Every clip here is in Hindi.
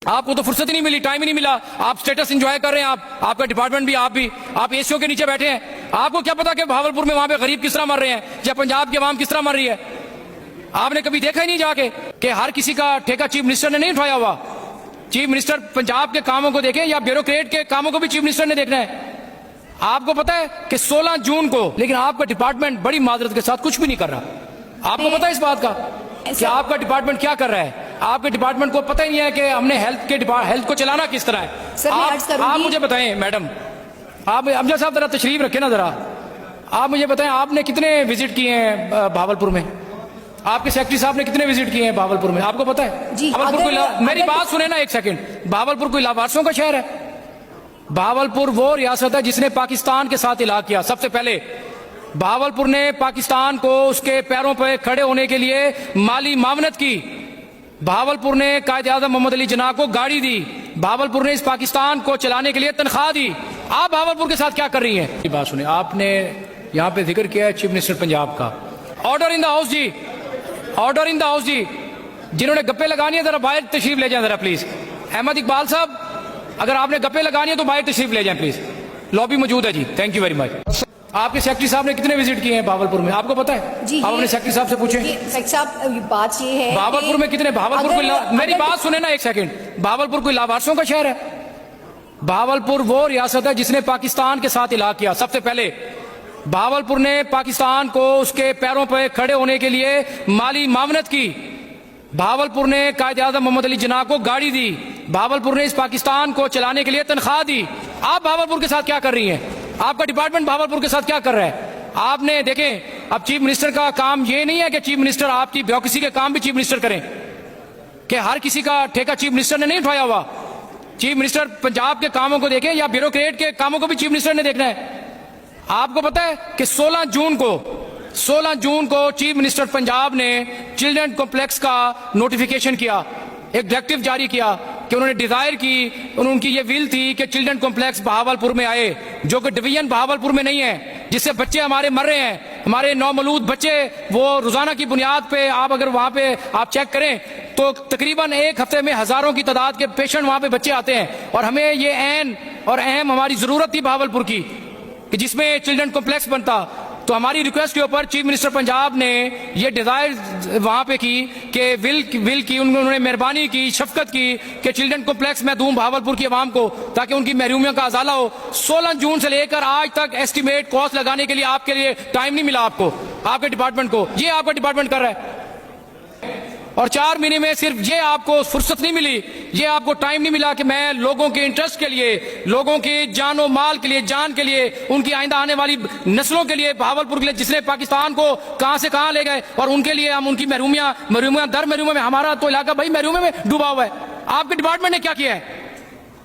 आपको तो फुर्सत ही नहीं मिली, टाइम ही नहीं मिला। आप स्टेटस एंजॉय कर रहे हैं, आपका डिपार्टमेंट भी, आप एसीओ के नीचे बैठे हैं। आपको क्या पता कि भावलपुर में वहां पे गरीब किस तरह मर रहे हैं या पंजाब की आवाम किस तरह मर रही है? आपने कभी देखा ही नहीं जाके कि हर किसी का ठेका चीफ मिनिस्टर ने नहीं उठाया हुआ। चीफ मिनिस्टर पंजाब के कामों को देखें या ब्यूरोक्रेट के कामों को भी चीफ मिनिस्टर ने देखना है। आपको पता है कि 16 जून को, लेकिन आपका डिपार्टमेंट बड़ी माजरत के साथ कुछ भी नहीं कर रहा। आपको पता है इस बात का कि आपका डिपार्टमेंट क्या कर रहा है? आपके डिपार्टमेंट को पता ही नहीं है कि हमने हेल्थ को चलाना किस तरह है। आप मुझे बताएं मैडम, आप अमजद साहब जरा तशरीफ रखें ना जरा। आप मुझे बताएं आपने कितने विजिट किए हैं भावलपुर में? आपके सेक्रेटरी साहब ने कितने विजिट किए हैं भावलपुर में? आपको पता है? जी, मेरी बात सुने ना एक सेकंड। भावलपुर कोई लावारसों का शहर है? भावलपुर वो रियासत है जिसने पाकिस्तान के साथ इलाहा किया। सबसे पहले भावलपुर ने पाकिस्तान को उसके पैरों पर खड़े होने के लिए माली मावनत की। भावलपुर ने कायदे आज़म मोहम्मद अली जिन्ना को गाड़ी दी। भावलपुर ने इस पाकिस्तान को चलाने के लिए तनख्वाह दी। आप भावलपुर के साथ क्या कर रही हैं? बात सुने, आपने यहां पे जिक्र किया है चीफ मिनिस्टर पंजाब का। ऑर्डर इन द हाउस जी, ऑर्डर इन द हाउस जी। जिन्होंने गप्पे लगानी है जरा बाहर तशरीफ ले जाए जरा प्लीज। अहमद इकबाल साहब, अगर आपने गप्पे लगानी है तो बाहर तशरीफ ले जाए प्लीज, लॉबी मौजूद है जी। Thank you very much. आपके सेक्रेटरी साहब ने कितने विजिट किए हैं भावलपुर में? आपको पता है? जी, आप अपने सेक्रेटरी साहब से पूछें। सेक्रेटरी साहब, बात ये है भावलपुर में कितने, मेरी बात सुने ना एक सेकंड। भावलपुर कोई लावारसों का शहर है? भावलपुर वो रियासत है जिसने पाकिस्तान के साथ इलाहा किया। सबसे पहले भावलपुर ने पाकिस्तान को उसके पैरों पर खड़े होने के लिए माली मावनत की। भावलपुर ने कायदे आज़म मोहम्मद अली जिन्ना को गाड़ी दी। भावलपुर ने इस पाकिस्तान को चलाने के लिए तनख्वाह दी। आप भावलपुर के साथ क्या कर रही हैं? आपका डिपार्टमेंट भावलपुर के साथ क्या कर रहा है? आपने देखें, अब चीफ मिनिस्टर का काम ये नहीं है कि चीफ मिनिस्टर आपकी ब्यूरोक्रेसी के काम भी चीफ मिनिस्टर करें, कि हर किसी का ठेका चीफ मिनिस्टर ने नहीं उठाया हुआ। चीफ मिनिस्टर पंजाब के कामों को देखें या ब्यूरोक्रेट के कामों को भी चीफ मिनिस्टर ने देखना है। आपको पता है कि 16 जून को चीफ मिनिस्टर पंजाब ने चिल्ड्रन कॉम्प्लेक्स का नोटिफिकेशन किया, एक डायरेक्टिव जारी किया कि उन्होंने डिजायर की, उनकी ये विल थी कि चिल्ड्रन कॉम्प्लेक्स भावलपुर में आए, जो कि डिवीजन भावलपुर में नहीं है, जिससे बच्चे हमारे मर रहे हैं। हमारे नौमौलूद बच्चे वो रोजाना की बुनियाद पे, आप अगर वहां पे आप चेक करें तो तकरीबन एक हफ्ते में हजारों की तादाद के पेशेंट वहां पे बच्चे आते हैं। और हमें ये ऐन और अहम हमारी जरूरत थी भावलपुर की कि जिसमें चिल्ड्रन कॉम्प्लेक्स बनता। तो हमारी रिक्वेस्ट के ऊपर चीफ मिनिस्टर पंजाब ने ये डिजायर वहां पे की कि विल की उन्होंने मेहरबानी की, शफकत की कि चिल्ड्रन कॉम्प्लेक्स मैं दूं भावलपुर की आवाम को, ताकि उनकी महरूमियों का अजाला हो। 16 जून से लेकर आज तक एस्टिमेट कॉस्ट लगाने के लिए आपके लिए टाइम नहीं मिला आपको, आपके डिपार्टमेंट को। ये आपका डिपार्टमेंट कर रहा है। और 4 महीने में सिर्फ ये आपको फुर्सत नहीं मिली, ये आपको टाइम नहीं मिला कि मैं लोगों के इंटरेस्ट के लिए, लोगों की जानो माल के लिए, जान के लिए, उनकी आइंदा आने वाली नस्लों के लिए, भावलपुर के लिए, जिसने पाकिस्तान को कहां से कहां ले गए, और उनके लिए हम उनकी महरूमियां दर महरूमिया में, हमारा तो इलाका भाई महरूमिया में डूबा हुआ है। आपके डिपार्टमेंट ने क्या किया है?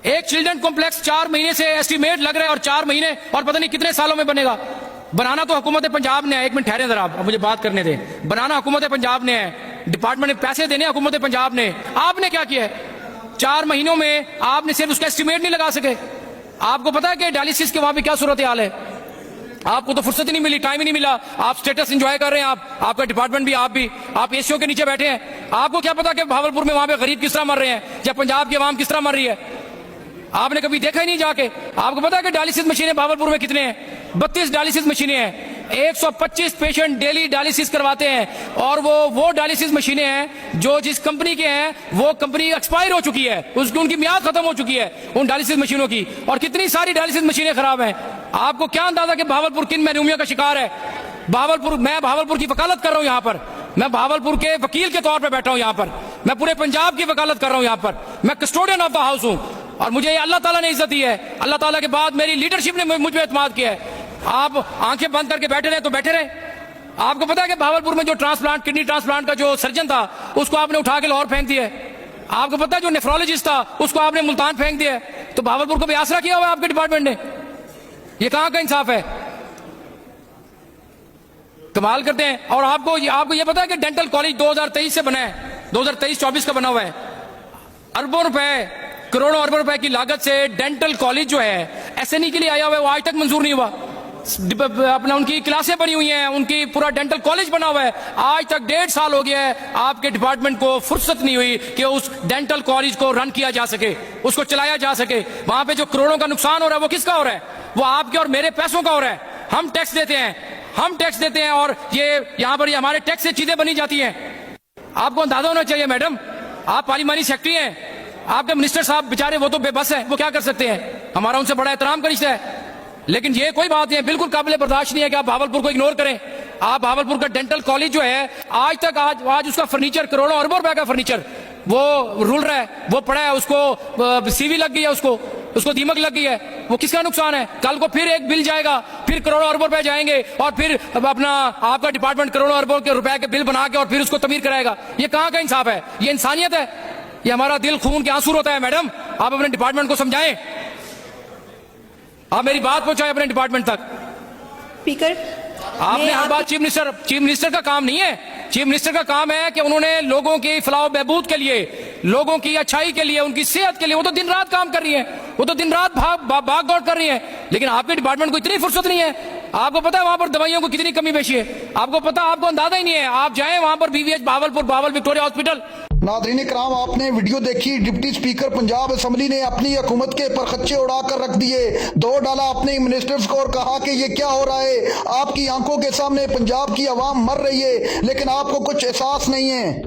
एक चिल्ड्रन कॉम्प्लेक्स 4 महीने से एस्टिमेट लग रहा है, और 4 महीने और पता नहीं कितने सालों में बनेगा। बनाना तो हुकूमत पंजाब ने है। एक मिनट ठहरे जरा, आप मुझे बात करने दें। बनाना हुकूमत पंजाब ने है, डिपार्टमेंट में पैसे देने हुकूमत पंजाब ने। आपने क्या किया है? 4 महीनों में आपने सिर्फ उसका एस्टिमेट नहीं लगा सके। आपको पता है कि डायलिसिस के वहां पे क्या सूरत हाल है? आपको तो फुर्सत ही नहीं मिली, टाइम ही नहीं मिला। आप स्टेटस एंजॉय कर रहे हैं, आपका डिपार्टमेंट भी, आप एसीओ के नीचे बैठे हैं। आपको क्या पता कि भावलपुर में वहां पे गरीब किस तरह मर रहे हैं या पंजाब की आवाम किस तरह मर रही है? आपने कभी देखा ही नहीं जाके। आपको पता है कि डायलिसिस मशीनें भावलपुर में कितने हैं? 32 डायलिसिस मशीनें हैं। 125 पेशेंट डेली डायलिसिस करवाते हैं, और वो डायलिसिस मशीनें हैं जो जिस कंपनी के हैं, वो कंपनी एक्सपायर हो चुकी है, उनकी मियाद खत्म हो चुकी है उन डायलिसिस मशीनों की। और कितनी सारी डायलिसिस मशीनें खराब हैं। आपको क्या अंदाजा कि भावलपुर किन महरूमियों का शिकार है? मैं भावलपुर की वकालत कर रहा हूं यहां पर। मैं भावलपुर के वकील के तौर पर बैठा हूं यहां पर। मैं पूरे पंजाब की वकालत कर रहा हूं यहां पर। मैं कस्टोडियन ऑफ द हाउस हूं, और मुझे अल्लाह ताला ने इज्जत दी है। अल्लाह ताला के बाद मेरी लीडरशिप ने मुझ पर एतमाद किया है। आप आंखें बंद करके बैठे रहे तो बैठे रहे। आपको पता है कि भावलपुर में जो ट्रांसप्लांट, किडनी ट्रांसप्लांट का जो सर्जन था, उसको आपने उठा के लाहौर फेंक दिया है। आपको पता है जो नेफ्रोलॉजिस्ट था, उसको आपने मुल्तान फेंक दिया है। तो भावलपुर को भी आसरा किया हुआ है आपके डिपार्टमेंट ने। ये कहां का इंसाफ है? कमाल करते हैं। और आपको ये पता है कि डेंटल कॉलेज 2023 से बना है, 2023-24 का बना हुआ है। अरबों रुपए, करोड़ों अरबों रुपए की लागत से डेंटल कॉलेज जो है एसएनई के लिए आया हुआ है, वो आज तक मंजूर नहीं हुआ। अपना उनकी क्लासें बनी हुई हैं, उनकी पूरा डेंटल कॉलेज बना हुआ है। आज तक 1.5 साल हो गया है, आपके डिपार्टमेंट को फुर्सत नहीं हुई कि उस डेंटल कॉलेज को रन किया जा सके, उसको चलाया जा सके। वहां पे जो करोड़ों का नुकसान हो रहा है वो किसका हो रहा है? वो आपके और मेरे पैसों का हो रहा है। हम टैक्स देते हैं और ये यहां पर हमारे टैक्स से चीजें बनी जाती हैं। आपको अंदाजा होना चाहिए मैडम, आप पार्लिमानी सेक्रेटरी हैं, आपके मिनिस्टर साहब बेचारे वो तो बेबस हैं, वो क्या कर सकते हैं? हमारा उनसे बड़ा एहतराम का रिश्ता है, लेकिन ये कोई बात नहीं है, बिल्कुल काबिल बर्दाश्त नहीं है कि आप भावलपुर को इग्नोर करें। आप भावलपुर का डेंटल कॉलेज जो है आज उसका फर्नीचर करोड़ों अरबों रुपए का फर्नीचर वो रुल रहा है, वो पड़ा है, उसको सीवी लग गई है, उसको दीमक लग गई है। वो किसका नुकसान है? कल को फिर एक बिल जाएगा, फिर करोड़ों अरबों रुपए जाएंगे और फिर अपना आपका डिपार्टमेंट करोड़ों अरबों के रुपए के बिल बना के और फिर उसको तमीर कराएगा। ये कहां का इंसाफ है? ये इंसानियत है? ये हमारा दिल खून के आंसू होता है। मैडम, आप अपने डिपार्टमेंट को समझाएं, आप मेरी बात पहुंचाएं अपने डिपार्टमेंट तक। स्पीकर, आपने हर बात चीफ मिनिस्टर का काम नहीं है। चीफ मिनिस्टर का काम है कि उन्होंने लोगों की फलाह बहबूद के लिए, लोगों की अच्छाई के लिए, उनकी सेहत के लिए वो तो दिन रात काम कर रही है, वो तो दिन रात भाग दौड़ कर रही है। लेकिन आपके डिपार्टमेंट को इतनी फुर्सत नहीं है। आपको पता है वहां पर दवाइयों को कितनी कमी पेशी है? आपको पता, आपको अंदाजा ही नहीं है। आप जाएं वहां पर BVH बावल विक्टोरिया हॉस्पिटल। नादरीन कराम, आपने वीडियो देखी। डिप्टी स्पीकर पंजाब असम्बली ने अपनी हुकूमत के परखच्चे उड़ाकर रख दिए, दौड़ डाला अपने मिनिस्टर्स को और कहा कि ये क्या हो रहा है? आपकी आंखों के सामने पंजाब की आवाम मर रही है, लेकिन आपको कुछ एहसास नहीं है।